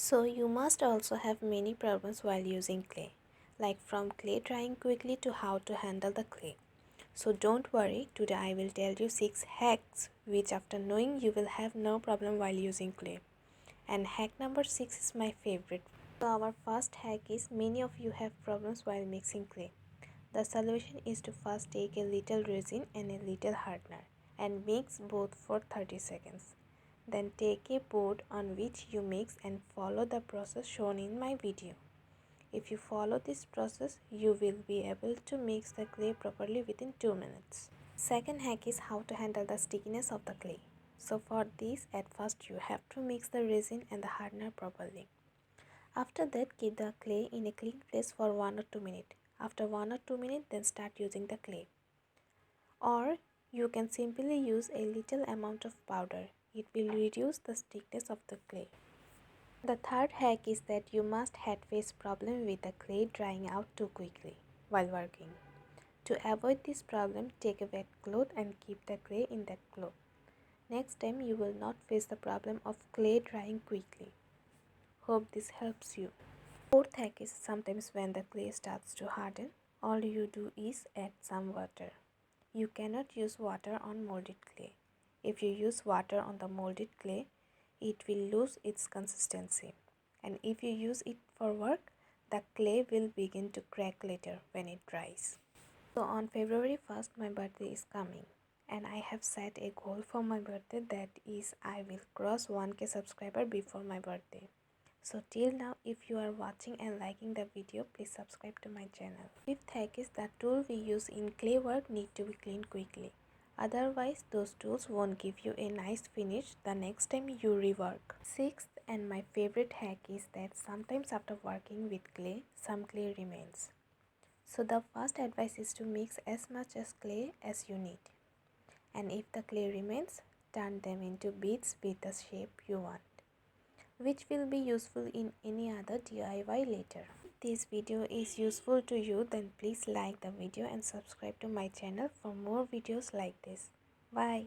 So you must also have many problems while using clay, like from clay drying quickly to how to handle the clay. So don't worry, today I will tell you 6 hacks which after knowing you will have no problem while using clay. And hack number 6 is my favorite. So our first hack is many of you have problems while mixing clay. The solution is to first take a little resin and a little hardener and mix both for 30 seconds. Then take a board on which you mix and follow the process shown in my video. If you follow this process, you will be able to mix the clay properly within 2 minutes. Second hack is how to handle the stickiness of the clay. So for this, at first you have to mix the resin and the hardener properly. After that, keep the clay in a clean place for 1 or 2 minutes. After 1 or 2 minutes, then start using the clay. Or you can simply use a little amount of powder. It will reduce the stiffness of the clay. The third hack is that you must have face problem with the clay drying out too quickly while working. To avoid this problem, take a wet cloth and keep the clay in that cloth. Next time you will not face the problem of clay drying quickly. Hope this helps you. Fourth hack is sometimes when the clay starts to harden, all you do is add some water. You cannot use water on molded clay. If you use water on the molded clay, it will lose its consistency. And if you use it for work, the clay will begin to crack later when it dries. So on February 1st, my birthday is coming. And I have set a goal for my birthday, that is I will cross 1k subscriber before my birthday. So till now, if you are watching and liking the video, please subscribe to my channel. Fifth hack is that tool we use in clay work need to be cleaned quickly. Otherwise, those tools won't give you a nice finish the next time you rework. Sixth and my favorite hack is that sometimes after working with clay, some clay remains. So the first advice is to mix as much as clay as you need. And if the clay remains, turn them into beads with the shape you want, which will be useful in any other DIY later. If this video is useful to you, then please like the video and subscribe to my channel for more videos like this. Bye.